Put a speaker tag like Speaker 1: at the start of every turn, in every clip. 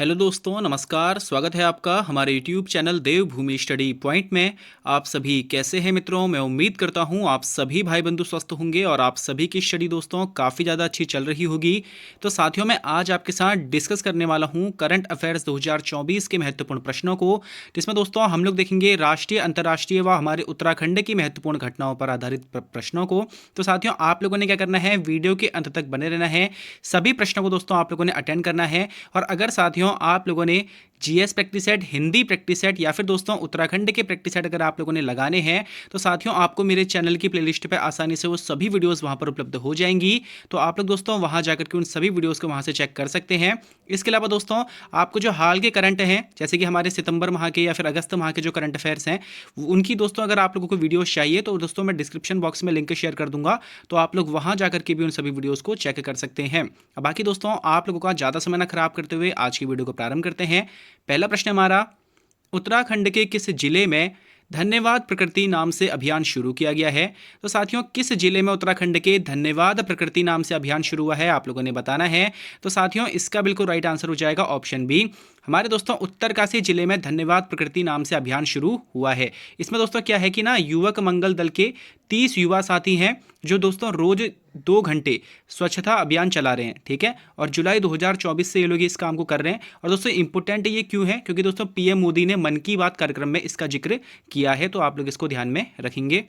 Speaker 1: Hello दोस्तों, नमस्कार। स्वागत है आपका हमारे यूट्यूब चैनल देवभूमि स्टडी पॉइंट में। आप सभी कैसे हैं मित्रों? मैं उम्मीद करता हूं आप सभी भाई बंधु स्वस्थ होंगे और आप सभी की स्टडी दोस्तों काफ़ी ज़्यादा अच्छी चल रही होगी। तो साथियों, मैं आज आपके साथ डिस्कस करने वाला हूं करंट अफेयर्स 2024 के महत्वपूर्ण प्रश्नों को, जिसमें दोस्तों हम लोग देखेंगे राष्ट्रीय, अंतर्राष्ट्रीय व हमारे उत्तराखंड की महत्वपूर्ण घटनाओं पर आधारित प्रश्नों को। तो साथियों, आप लोगों ने क्या करना है, वीडियो के अंत तक बने रहना है। सभी प्रश्नों को दोस्तों आप लोगों ने अटेंड करना है। और अगर साथियों आप लोगों ने GS practice set, Hindi practice set या फिर दोस्तों उत्तराखंड के प्रैक्टिस सेट अगर आप लोगों ने लगाने हैं, तो साथियों आपको मेरे चैनल की प्लेलिस्ट पे आसानी से वो सभी वीडियोस वहां पर उपलब्ध हो जाएंगी। तो आप लोग दोस्तों वहां जाकर के उन सभी वीडियोस को वहां से चेक कर सकते हैं। इसके अलावा दोस्तों आपको जो हाल के करंट हैं, जैसे कि हमारे सितंबर माह के या फिर अगस्त माह के जो करंट अफेयर्स हैं, उनकी दोस्तों अगर आप लोगों को वीडियोस चाहिए तो दोस्तों मैं डिस्क्रिप्शन बॉक्स में लिंक शेयर कर दूंगा। तो आप लोग वहां जाकर के भी उन सभी वीडियोस को चेक कर सकते हैं। अब बाकी दोस्तों आप लोगों का ज़्यादा समय ना खराब करते हुए आज की वीडियो को प्रारंभ करते हैं। पहला प्रश्न हमारा, उत्तराखंड के किस जिले में धन्यवाद प्रकृति नाम से अभियान शुरू किया गया है? तो साथियों किस जिले में उत्तराखंड के धन्यवाद प्रकृति नाम से अभियान शुरू हुआ है, आप लोगों ने बताना है। तो साथियों इसका बिल्कुल राइट आंसर हो जाएगा ऑप्शन बी। हमारे दोस्तों उत्तरकाशी जिले में धन्यवाद प्रकृति नाम से अभियान शुरू हुआ है। इसमें दोस्तों क्या है कि ना, युवक मंगल दल के 30 युवा साथी हैं जो दोस्तों रोज 2 घंटे स्वच्छता अभियान चला रहे हैं, ठीक है। और जुलाई 2024 से ये लोग इस काम को कर रहे हैं। और दोस्तों इंपॉर्टेंट ये क्यों है, क्योंकि दोस्तों पीएम मोदी ने मन की बात कार्यक्रम में इसका जिक्र किया है। तो आप लोग इसको ध्यान में रखेंगे।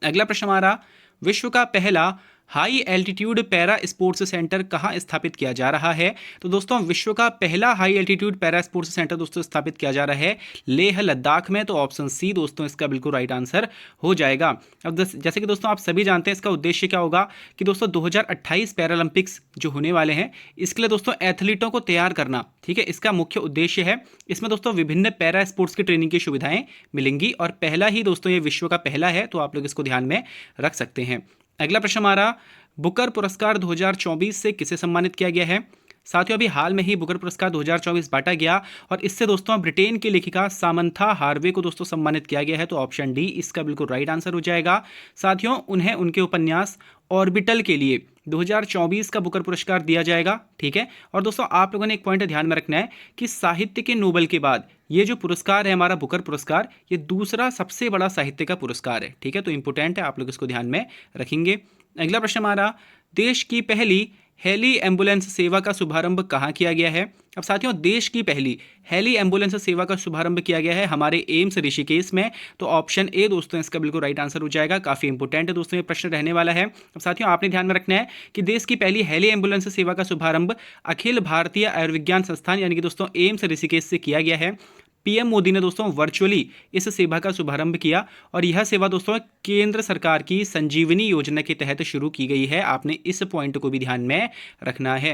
Speaker 1: अगला प्रश्न हमारा, विश्व का पहला high altitude para sports centre कहाँ स्थापित किया जा रहा है? तो दोस्तों विश्व का पहला high altitude para sports centre दोस्तों स्थापित किया जा रहा है लेह लद्दाख में। तो ऑप्शन सी दोस्तों इसका बिल्कुल राइट आंसर हो जाएगा। अब जैसे कि दोस्तों आप सभी जानते हैं इसका उद्देश्य क्या होगा कि दोस्तों 2028 पैरालंपिक्स जो होने वाले हैं, इसके लिए दोस्तों एथलीटों को तैयार करना, ठीक है, इसका मुख्य उद्देश्य है। इसमें दोस्तों विभिन्न पैरा स्पोर्ट्स की ट्रेनिंग की सुविधाएं मिलेंगी और पहला ही दोस्तों ये विश्व का पहला है। तो आप लोग इसको ध्यान में रख सकते हैं। अगला प्रश्न हमारा, बुकर पुरस्कार 2024 से किसे सम्मानित किया गया है? साथियों अभी हाल में ही बुकर पुरस्कार 2024 बांटा गया और इससे दोस्तों ब्रिटेन की लेखिका सामंथा हार्वे को दोस्तों सम्मानित किया गया है। तो ऑप्शन डी इसका बिल्कुल राइट आंसर हो जाएगा। साथियों उन्हें उनके उपन्यास ऑर्बिटल के लिए 2024 का बुकर पुरस्कार दिया जाएगा, ठीक है। और दोस्तों आप लोगों ने एक पॉइंट ध्यान में रखना है कि साहित्य के नोबेल के बाद ये जो पुरस्कार है हमारा बुकर पुरस्कार, ये दूसरा सबसे बड़ा साहित्य का पुरस्कार है, ठीक है। तो इंपॉर्टेंट है, आप लोग इसको ध्यान में रखेंगे। अगला प्रश्न हमारा, देश की पहली हेली एम्बुलेंस सेवा का शुभारंभ कहाँ किया गया है? अब साथियों देश की पहली हेली एम्बुलेंस सेवा का शुभारंभ किया गया है हमारे एम्स ऋषिकेश में। तो ऑप्शन ए दोस्तों इसका बिल्कुल राइट आंसर हो जाएगा। काफी इंपॉर्टेंट है दोस्तों ये प्रश्न रहने वाला है। अब साथियों आपने ध्यान में रखना है कि देश की पहली हेली एम्बुलेंस सेवा का शुभारंभ अखिल भारतीय आयुर्विज्ञान संस्थान यानी कि दोस्तों एम्स ऋषिकेश से किया गया है। पीएम मोदी ने दोस्तों वर्चुअली इस सेवा का शुभारंभ किया और यह सेवा दोस्तों केंद्र सरकार की संजीवनी योजना के तहत शुरू की गई है। आपने इस पॉइंट को भी ध्यान में रखना है।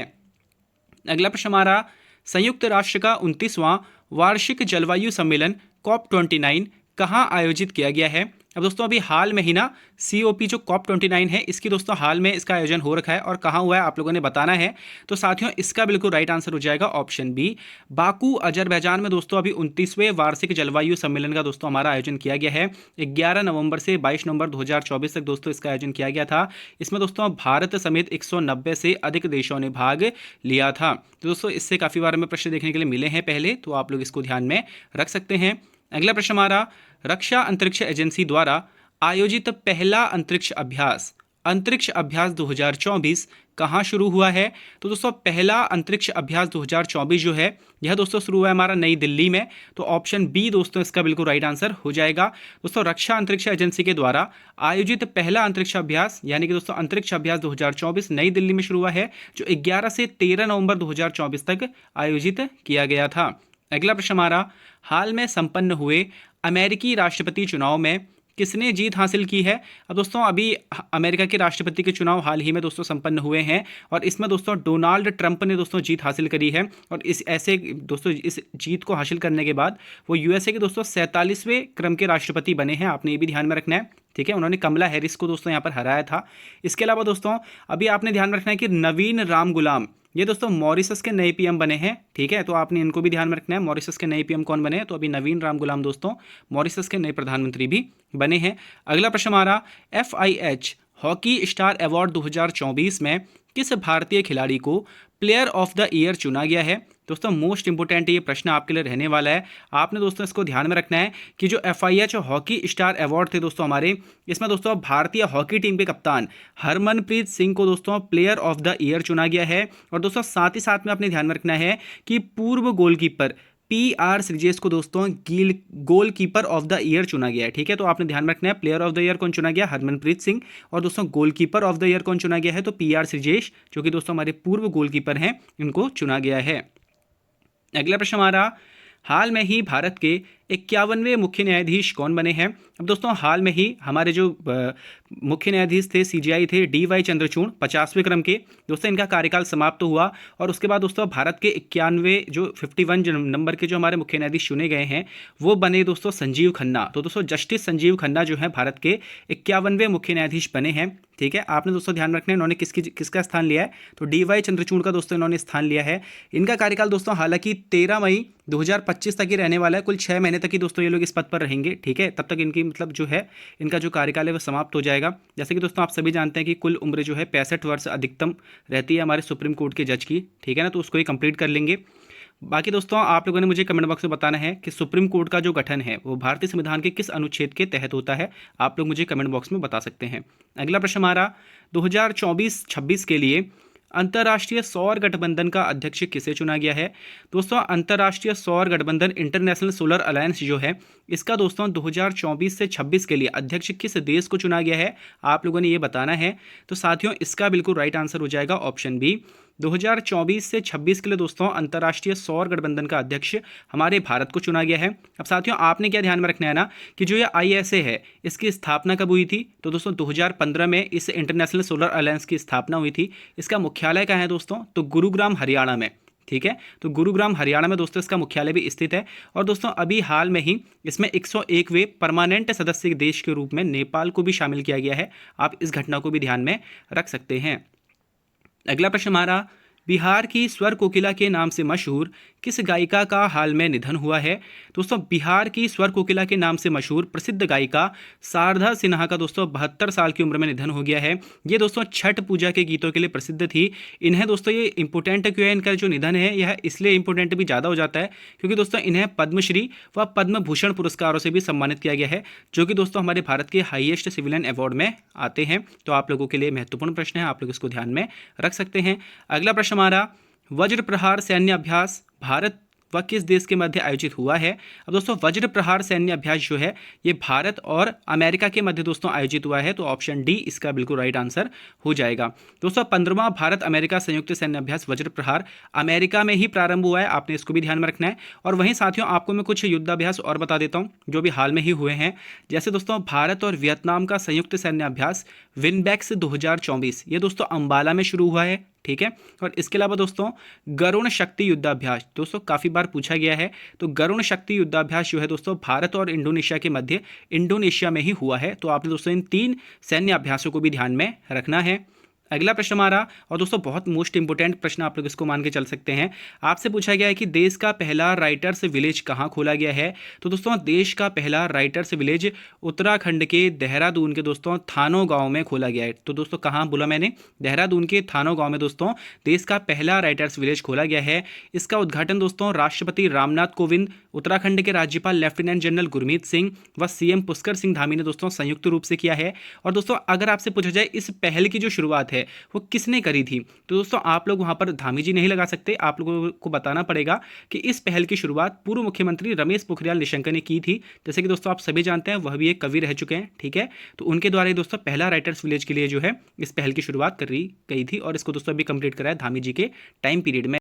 Speaker 1: अगला प्रश्न हमारा, संयुक्त राष्ट्र का 29वां वार्षिक जलवायु सम्मेलन COP29 कहाँ आयोजित किया गया है? अब दोस्तों अभी हाल में ही ना COP जो COP29 है, इसकी दोस्तों हाल में इसका आयोजन हो रखा है और कहाँ हुआ है आप लोगों ने बताना है। तो साथियों इसका बिल्कुल राइट आंसर हो जाएगा ऑप्शन बी, बाकू अजरबैजान में दोस्तों अभी 29वें वार्षिक जलवायु सम्मेलन का दोस्तों हमारा आयोजन किया गया है। 11 नवंबर से 22 नवंबर 2024 तक दोस्तों इसका आयोजन किया गया था। इसमें दोस्तों भारत समेत 190 से अधिक देशों ने भाग लिया था। तो दोस्तों इससे काफ़ी बार हमें प्रश्न देखने के लिए मिले हैं पहले, तो आप लोग इसको ध्यान में रख सकते हैं। अगला प्रश्न हमारा, रक्षा अंतरिक्ष एजेंसी द्वारा आयोजित पहला अंतरिक्ष अभ्यास 2024 कहाँ शुरू हुआ है? तो दोस्तों पहला अंतरिक्ष अभ्यास 2024 जो है यह दोस्तों शुरू हुआ है हमारा नई दिल्ली में। तो ऑप्शन बी दोस्तों इसका बिल्कुल राइट आंसर हो जाएगा। दोस्तों रक्षा अंतरिक्ष एजेंसी के द्वारा आयोजित पहला अंतरिक्ष अभ्यास यानी कि दोस्तों अंतरिक्ष अभ्यास 2024 नई दिल्ली में शुरू हुआ है, जो 11 से 13 नवंबर 2024 तक आयोजित किया गया था। अगला प्रश्न हमारा, हाल में संपन्न हुए अमेरिकी राष्ट्रपति चुनाव में किसने जीत हासिल की है? अब दोस्तों अभी अमेरिका के राष्ट्रपति के चुनाव हाल ही में दोस्तों संपन्न हुए हैं और इसमें दोस्तों डोनाल्ड ट्रंप ने दोस्तों जीत हासिल करी है। और इस जीत को हासिल करने के बाद वो यूएसए के दोस्तों 47वें क्रम के राष्ट्रपति बने हैं। आपने ये भी ध्यान में रखना है, ठीक है। उन्होंने कमला हैरिस को दोस्तों यहाँ पर हराया था। इसके अलावा दोस्तों अभी आपने ध्यान रखना है कि नवीन राम गुलाम ये दोस्तों मॉरिशस के नए पीएम बने हैं, ठीक है। तो आपने इनको भी ध्यान में रखना है, मॉरिशस के नए पीएम कौन बने हैं? तो अभी नवीन राम गुलाम दोस्तों मॉरिशस के नए प्रधानमंत्री भी बने हैं। अगला प्रश्न हमारा, FIH हॉकी स्टार अवार्ड 2024 में किस भारतीय खिलाड़ी को प्लेयर ऑफ द ईयर चुना गया है? दोस्तों मोस्ट इंपोर्टेंट ये प्रश्न आपके लिए रहने वाला है। आपने दोस्तों इसको ध्यान में रखना है कि जो FIH हॉकी स्टार अवार्ड थे दोस्तों हमारे, इसमें दोस्तों भारतीय हॉकी टीम के कप्तान हरमनप्रीत सिंह को दोस्तों प्लेयर ऑफ द ईयर चुना गया है। और दोस्तों साथ ही साथ में आपने ध्यान में रखना है कि पूर्व गोलकीपर PR श्रीजेश को दोस्तों गोलकीपर ऑफ द ईयर चुना गया है। ठीक है, तो आपने ध्यान में रखना है प्लेयर ऑफ द ईयर कौन चुना गया? हरमनप्रीत सिंह। और दोस्तों गोलकीपर ऑफ द ईयर कौन चुना गया है? तो PR श्रीजेश, जो कि दोस्तों हमारे पूर्व गोलकीपर हैं, इनको चुना गया है। अगला प्रश्न हमारा, हाल में ही भारत के 51वें मुख्य न्यायाधीश कौन बने हैं? अब दोस्तों हाल में ही हमारे जो मुख्य न्यायाधीश थे CJI थे DY चंद्रचूड़ 50वें क्रम के, दोस्तों इनका कार्यकाल समाप्त हुआ। और उसके बाद दोस्तों भारत के 51वें जो 51 नंबर के जो हमारे मुख्य न्यायाधीश चुने गए हैं वो बने दोस्तों संजीव खन्ना। तो दोस्तों जस्टिस संजीव खन्ना जो है भारत के 51वें मुख्य न्यायाधीश बने हैं। ठीक है, आपने दोस्तों ध्यान रखना है इन्होंने किसका स्थान लिया है? तो DY चंद्रचूड़ का दोस्तों इन्होंने स्थान लिया है। इनका कार्यकाल दोस्तों हालांकि 13 मई 2025 तक ही रहने वाला है, कुल 6 महीने तक ही दोस्तों ये लोग इस पद पर रहेंगे। ठीक है, तब तक इनकी मतलब जो है इनका जो कार्यकाल है वो समाप्त हो जाएगा। जैसे कि दोस्तों आप सभी जानते हैं कि कुल उम्र जो है 65 वर्ष अधिकतम रहती है हमारे सुप्रीम कोर्ट के जज की। ठीक है ना, तो उसको ही कंप्लीट कर लेंगे। बाकी दोस्तों आप लोगों ने मुझे कमेंट बॉक्स में बताना है कि सुप्रीम कोर्ट का जो गठन है वो भारतीय संविधान के किस अनुच्छेद के तहत होता है। आप लोग मुझे कमेंट बॉक्स में बता सकते हैं। अगला प्रश्न हमारा, 2024-26 के लिए अंतर्राष्ट्रीय सौर गठबंधन का अध्यक्ष किसे चुना गया है? दोस्तों अंतर्राष्ट्रीय सौर गठबंधन इंटरनेशनल सोलर अलायंस जो है, इसका दोस्तों 2024 से 26 के लिए अध्यक्ष किस देश को चुना गया है? आप लोगों ने ये बताना है। तो साथियों इसका बिल्कुल राइट आंसर हो जाएगा ऑप्शन बी। 2024 से 26 के लिए दोस्तों अंतर्राष्ट्रीय सौर गठबंधन का अध्यक्ष हमारे भारत को चुना गया है। अब साथियों आपने क्या ध्यान में रखना है ना कि जो ये ISA है इसकी स्थापना कब हुई थी? तो दोस्तों 2015 में इस इंटरनेशनल सोलर अलायंस की स्थापना हुई थी। इसका मुख्यालय कहाँ है दोस्तों? तो गुरुग्राम हरियाणा में। ठीक है, तो गुरुग्राम हरियाणा में दोस्तों इसका मुख्यालय भी स्थित है। और दोस्तों अभी हाल में ही इसमें 101वें परमानेंट सदस्य देश के रूप में नेपाल को भी शामिल किया गया है। आप इस घटना को भी ध्यान में रख सकते हैं। अगला प्रश्न हमारा, बिहार की स्वर कोकिला के नाम से मशहूर किस गायिका का हाल में निधन हुआ है? दोस्तों बिहार की स्वर कोकिला के नाम से मशहूर प्रसिद्ध गायिका शारदा सिन्हा का दोस्तों 72 साल की उम्र में निधन हो गया है। ये दोस्तों छठ पूजा के गीतों के लिए प्रसिद्ध थी। इन्हें दोस्तों ये इंपॉर्टेंट क्यों है, इनका जो निधन है यह इसलिए इंपॉर्टेंट भी ज़्यादा हो जाता है क्योंकि दोस्तों इन्हें पद्मश्री व पद्म भूषण पुरस्कारों से भी सम्मानित किया गया है, जो कि दोस्तों हमारे भारत के हाईएस्ट सिविलियन अवार्ड में आते हैं। तो आप लोगों के लिए महत्वपूर्ण प्रश्न है, आप लोग इसको ध्यान में रख सकते हैं। अगला प्रश्न हमारा, वज्र प्रहार सैन्य अभ्यास भारत व किस देश के मध्य आयोजित हुआ है? अब दोस्तों वज्र प्रहार सैन्य अभ्यास जो है ये भारत और अमेरिका के मध्य दोस्तों आयोजित हुआ है। तो ऑप्शन डी इसका बिल्कुल राइट आंसर हो जाएगा। दोस्तों 15वां भारत अमेरिका संयुक्त सैन्य अभ्यास वज्र प्रहार अमेरिका में ही प्रारंभ हुआ है, आपने इसको भी ध्यान में रखना है। और वहीं साथियों आपको मैं कुछ युद्धाभ्यास और बता देता हूँ जो भी हाल में ही हुए हैं। जैसे दोस्तों भारत और वियतनाम का संयुक्त सैन्य अभ्यास विनबैक्स 2024 ये दोस्तों अंबाला में शुरू हुआ है। ठीक है, और इसके अलावा दोस्तों गरुण शक्ति युद्धाभ्यास दोस्तों काफ़ी बार पूछा गया है। तो गरुण शक्ति युद्धाभ्यास जो है दोस्तों भारत और इंडोनेशिया के मध्य इंडोनेशिया में ही हुआ है। तो आपने दोस्तों इन 3 सैन्य अभ्यासों को भी ध्यान में रखना है। अगला प्रश्न हमारा, और दोस्तों बहुत मोस्ट इंपोर्टेंट प्रश्न, आप लोग इसको मान के चल सकते हैं। आपसे पूछा गया है कि देश का पहला राइटर्स विलेज कहाँ खोला गया है? तो दोस्तों देश का पहला राइटर्स विलेज उत्तराखंड के देहरादून के दोस्तों थानो गांव में खोला गया है। तो दोस्तों कहाँ बोला मैंने? देहरादून के थानो गांव में दोस्तों देश का पहला राइटर्स विलेज खोला गया है। इसका उद्घाटन दोस्तों राष्ट्रपति रामनाथ कोविंद, उत्तराखंड के राज्यपाल लेफ्टिनेंट जनरल गुरमीत सिंह व CM पुष्कर सिंह धामी ने दोस्तों संयुक्त रूप से किया है। और दोस्तों अगर आपसे पूछा जाए इस पहल की जो शुरुआत है वो किसने करी थी, तो दोस्तों आप लोग वहां पर धामी जी नहीं लगा सकते। आप लोगों को बताना पड़ेगा कि इस पहल की शुरुआत पूर्व मुख्यमंत्री रमेश पोखरियाल निशंक ने की थी। जैसे कि दोस्तों आप सभी जानते हैं वह भी एक कवि रह चुके हैं। ठीक है, तो उनके द्वारा दोस्तों पहला राइटर्स विलेज के लिए जो है इस पहल की शुरुआत करी गई थी और इसको दोस्तों अभी कंप्लीट करा है धामी जी के टाइम पीरियड में।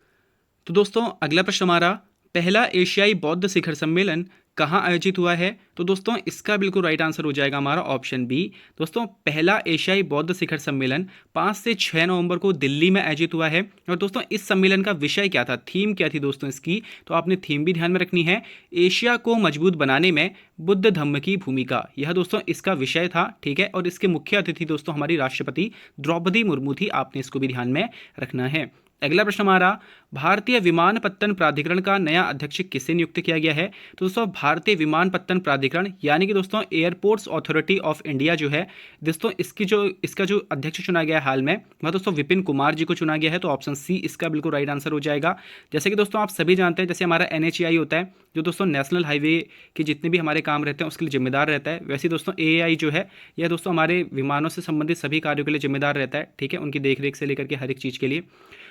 Speaker 1: तो दोस्तों अगला प्रश्न हमारा, पहला एशियाई बौद्ध शिखर सम्मेलन कहाँ आयोजित हुआ है? तो दोस्तों इसका बिल्कुल राइट आंसर हो जाएगा हमारा ऑप्शन बी। दोस्तों पहला एशियाई बौद्ध शिखर सम्मेलन 5 से 6 नवंबर को दिल्ली में आयोजित हुआ है। और दोस्तों इस सम्मेलन का विषय क्या था, थीम क्या थी दोस्तों इसकी? तो आपने थीम भी ध्यान में रखनी है, एशिया को मजबूत बनाने में बुद्ध धम्म की भूमिका। यह दोस्तों इसका विषय था। ठीक है, और इसके मुख्य अतिथि दोस्तों हमारी राष्ट्रपति द्रौपदी मुर्मू थी, आपने इसको भी ध्यान में रखना है। अगला प्रश्न हमारा, भारतीय विमानपत्तन प्राधिकरण का नया अध्यक्ष किसे नियुक्त किया गया है? तो दोस्तों भारतीय विमानपत्तन प्राधिकरण यानी कि दोस्तों एयरपोर्ट्स अथॉरिटी ऑफ इंडिया जो है दोस्तों, इसका जो अध्यक्ष चुना गया है हाल में, वह दोस्तों विपिन कुमार जी को चुना गया है। तो ऑप्शन सी इसका बिल्कुल राइट आंसर हो जाएगा। जैसे कि दोस्तों आप सभी जानते हैं, जैसे हमारा NHAI होता है जो दोस्तों नेशनल हाईवे के जितने भी हमारे काम रहते हैं उसके लिए जिम्मेदार रहता है, वैसे दोस्तों AAI जो है यह दोस्तों हमारे विमानों से संबंधित सभी कार्यों के लिए जिम्मेदार रहता है। ठीक है, उनकी देखरेख से लेकर के हर एक चीज़ के लिए।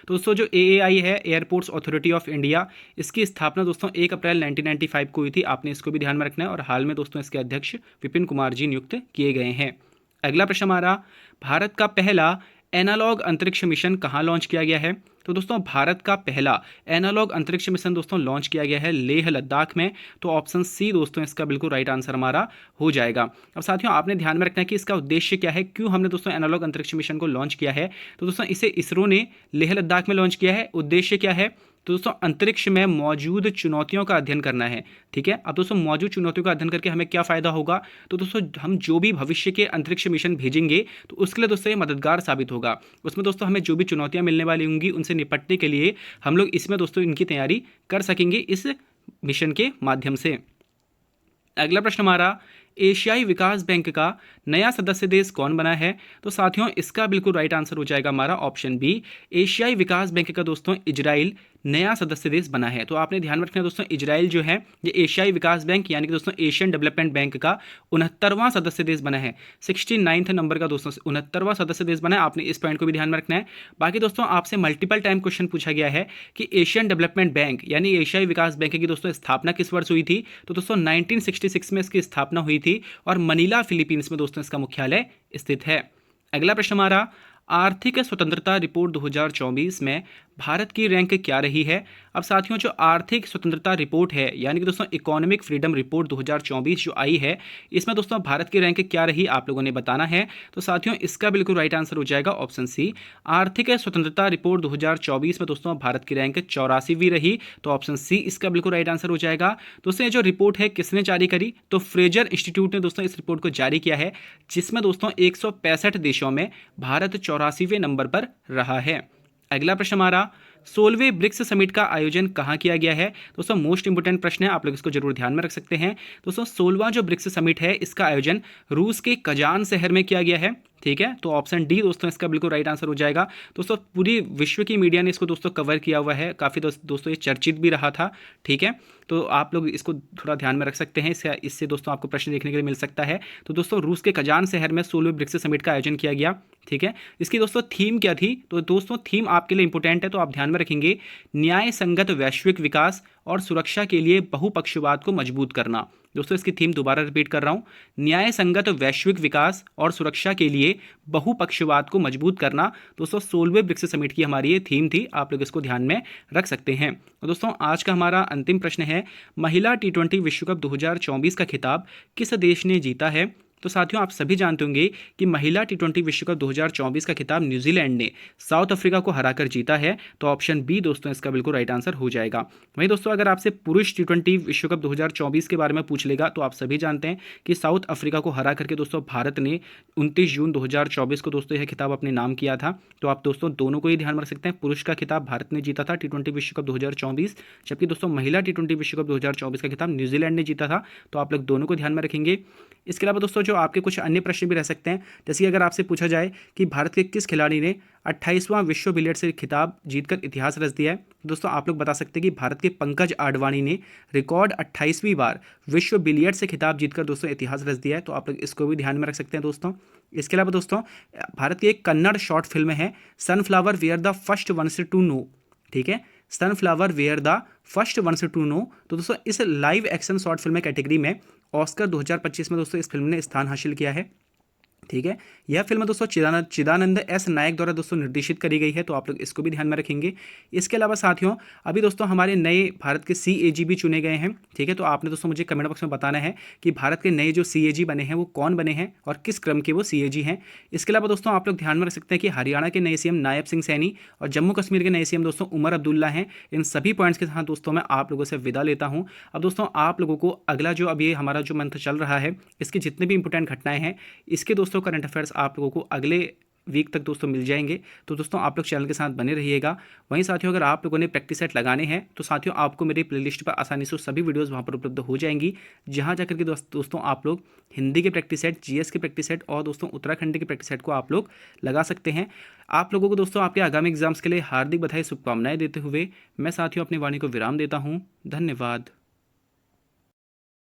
Speaker 1: तो दोस्तों जो AAI है, एयरपोर्ट्स अथॉरिटी ऑफ इंडिया, इसकी स्थापना दोस्तों 1 अप्रैल 1995 को हुई थी। आपने इसको भी ध्यान में रखना है। और हाल में दोस्तों इसके अध्यक्ष विपिन कुमार जी नियुक्त किए गए हैं। अगला प्रश्न हमारा, भारत का पहला एनालॉग अंतरिक्ष मिशन कहाँ लॉन्च किया गया है? तो दोस्तों भारत का पहला एनालॉग अंतरिक्ष मिशन दोस्तों लॉन्च किया गया है लेह लद्दाख में। तो ऑप्शन सी दोस्तों इसका बिल्कुल राइट आंसर हमारा हो जाएगा। अब साथियों आपने ध्यान में रखना है कि इसका उद्देश्य क्या है, क्यों हमने दोस्तों एनालॉग अंतरिक्ष मिशन को लॉन्च किया है। तो दोस्तों इसे इसरो ने लेह लद्दाख में लॉन्च किया है। उद्देश्य क्या है? तो दोस्तों अंतरिक्ष में मौजूद चुनौतियों का अध्ययन करना है। ठीक है, अब दोस्तों मौजूद चुनौतियों का अध्ययन करके हमें क्या फायदा होगा? तो दोस्तों हम जो भी भविष्य के अंतरिक्ष मिशन भेजेंगे तो उसके लिए दोस्तों ये मददगार साबित होगा। उसमें दोस्तों हमें जो भी चुनौतियां मिलने वाली होंगी उनसे निपटने के लिए हम लोग इसमें दोस्तों इनकी तैयारी कर सकेंगे इस मिशन के माध्यम से। अगला प्रश्न हमारा, एशियाई विकास बैंक का नया सदस्य देश कौन बना है? तो साथियों इसका बिल्कुल राइट आंसर हो जाएगा हमारा ऑप्शन बी। एशियाई विकास बैंक का दोस्तों इजराइल नया सदस्य देश बना है। तो आपने ध्यान रखना है दोस्तों, इजराइल जो है ये एशियाई विकास बैंक यानी कि दोस्तों एशियन डेवलपमेंट बैंक का 69वां सदस्य देश बना है। 69 नंबर का दोस्तों 69वां सदस्य देश बना है। आपने इस पॉइंट को भी ध्यान में रखना है। बाकी दोस्तों आपसे मल्टीपल टाइम क्वेश्चन पूछा गया है कि एशियन डेवलपमेंट बैंक यानी एशियाई विकास बैंक की दोस्तों स्थापना किस वर्ष हुई थी? तो दोस्तों 1966 में इसकी स्थापना हुई थी और मनीला फिलीपींस में दोस्तों इसका मुख्यालय स्थित है। अगला प्रश्न हमारा, आर्थिक स्वतंत्रता रिपोर्ट 2024 में भारत की रैंक क्या रही है? अब साथियों जो आर्थिक स्वतंत्रता रिपोर्ट है यानी कि दोस्तों इकोनॉमिक फ्रीडम रिपोर्ट 2024 जो आई है, इसमें दोस्तों भारत की रैंक क्या रही आप लोगों ने बताना है। तो साथियों इसका बिल्कुल राइट आंसर हो जाएगा ऑप्शन सी। आर्थिक स्वतंत्रता रिपोर्ट 2024 में दोस्तों भारत की रैंक 84वीं रही। तो ऑप्शन सी इसका बिल्कुल राइट आंसर हो जाएगा। दोस्तों ये जो रिपोर्ट है किसने जारी करी? तो फ्रेजर इंस्टीट्यूट ने दोस्तों इस रिपोर्ट को जारी किया है, जिसमें दोस्तों 165 देशों में भारत 84वें नंबर पर रहा है। अगला प्रश्न हमारा, 16वें ब्रिक्स समिट का आयोजन कहाँ किया गया है? दोस्तों मोस्ट इंपोर्टेंट प्रश्न है, आप लोग इसको जरूर ध्यान में रख सकते हैं। दोस्तों 16वां जो ब्रिक्स समिट है इसका आयोजन रूस के कजान शहर में किया गया है। ठीक है, तो ऑप्शन डी दोस्तों इसका बिल्कुल राइट आंसर हो जाएगा। दोस्तों पूरी विश्व की मीडिया ने इसको दोस्तों कवर किया हुआ है, काफ़ी दोस्तों ये चर्चित भी रहा था। ठीक है, तो आप लोग इसको थोड़ा ध्यान में रख सकते हैं, इससे दोस्तों आपको प्रश्न देखने के लिए मिल सकता है। तो दोस्तों रूस के कजान शहर में 16वें ब्रिक्स समिट का आयोजन किया गया। ठीक है, इसकी दोस्तों थीम क्या थी? तो दोस्तों थीम आपके लिए इंपॉर्टेंट है, तो आप ध्यान में रखेंगे, न्याय संगत वैश्विक विकास और सुरक्षा के लिए बहुपक्षवाद को मजबूत करना। दोस्तों इसकी थीम दोबारा रिपीट कर रहा हूं, न्याय संगत वैश्विक विकास और सुरक्षा के लिए बहुपक्षवाद को मजबूत करना। दोस्तों 16वें ब्रिक्स समिट की हमारी ये थीम थी, आप लोग इसको ध्यान में रख सकते हैं। और दोस्तों आज का हमारा अंतिम प्रश्न है, महिला T20 विश्व कप 2024 का खिताब किस देश ने जीता है? तो साथियों आप सभी जानते होंगे कि महिला T20 विश्व कप 2024 का खिताब न्यूजीलैंड ने साउथ अफ्रीका को हराकर जीता है। तो ऑप्शन बी दोस्तों इसका बिल्कुल राइट आंसर हो जाएगा। वहीं दोस्तों अगर आपसे पुरुष T20 विश्व कप 2024 के बारे में पूछ लेगा तो आप सभी जानते हैं कि साउथ अफ्रीका को हरा करके दोस्तों भारत ने 29 जून 2024 को दोस्तों यह खिताब अपने नाम किया था। तो आप दोस्तों दोनों को ही ध्यान में रख सकते हैं, पुरुष का खिताब भारत ने जीता था T20 विश्व कप 2024, जबकि दोस्तों महिला T20 विश्व कप 2024 का खिताब न्यूजीलैंड ने जीता था। तो आप लोग दोनों को ध्यान में रखेंगे। इसके अलावा दोस्तों जो आपके कुछ अन्य प्रश्न भी रह सकते हैं, जैसे कि अगर आपसे पूछा जाए कि भारत के किस खिलाड़ी ने 28वां विश्व बिलियर्ड्स खिताब जीतकर इतिहास रच दिया है, दोस्तों आप लोग बता सकते हैं कि भारत के पंकज आडवाणी ने रिकॉर्ड 28वीं बार विश्व बिलियर्ड्स खिताब जीतकर दोस्तों इतिहास रच दिया है। तो आप लोग इसको भी ध्यान में रख सकते हैं दोस्तों। इसके अलावा दोस्तों भारत की एक कन्नड़ शॉर्ट फिल्म है sunflower were the first ones to know. ठीक है, sunflower were the first ones to know. तो दोस्तों इस live action short film category में ऑस्कर 2025 में दोस्तों इस फिल्म ने स्थान हासिल किया है। ठीक है, यह फिल्म दोस्तों चिदानंद एस नायक द्वारा दोस्तों निर्देशित करी गई है। तो आप लोग इसको भी ध्यान में रखेंगे। इसके अलावा साथियों अभी दोस्तों हमारे नए भारत के CAG भी चुने गए हैं। ठीक है, तो आपने दोस्तों मुझे कमेंट बॉक्स में बताना है कि भारत के नए जो CAG बने हैं वो कौन बने हैं और किस क्रम के वो CAG हैं। इसके अलावा दोस्तों आप लोग ध्यान में रख सकते हैं कि हरियाणा के नए CM नायब सिंह सैनी और जम्मू कश्मीर के नए CM दोस्तों उमर अब्दुल्ला हैं। इन सभी पॉइंट्स के साथ दोस्तों मैं आप लोगों से विदा लेता हूँ। अब दोस्तों आप लोगों को अगला जो अब ये हमारा जो मंथ चल रहा है इसके जितने भी इंपॉर्टेंट घटनाएं हैं इसके दोस्तों करंट अफेयर्स आप लोगों को अगले वीक तक दोस्तों मिल जाएंगे। तो दोस्तों आप लोग चैनल के साथ बने रहिएगा। वहीं साथियों अगर आप लोगों ने प्रैक्टिस सेट लगाने हैं तो साथियों आपको मेरी प्लेलिस्ट पर आसानी से सभी वीडियोज़ वहाँ पर उपलब्ध हो जाएंगी, जहाँ जाकर के दोस्तों आप लोग हिंदी के प्रैक्टिस सेट, जीएस के प्रैक्टिस सेट और दोस्तों उत्तराखंड के प्रैक्टिस सेट को आप लोग लगा सकते हैं। आप लोगों को दोस्तों आपके आगामी एग्जाम्स के लिए हार्दिक बधाई, शुभकामनाएं देते हुए मैं साथियों अपनी वाणी को विराम देता हूं। धन्यवाद।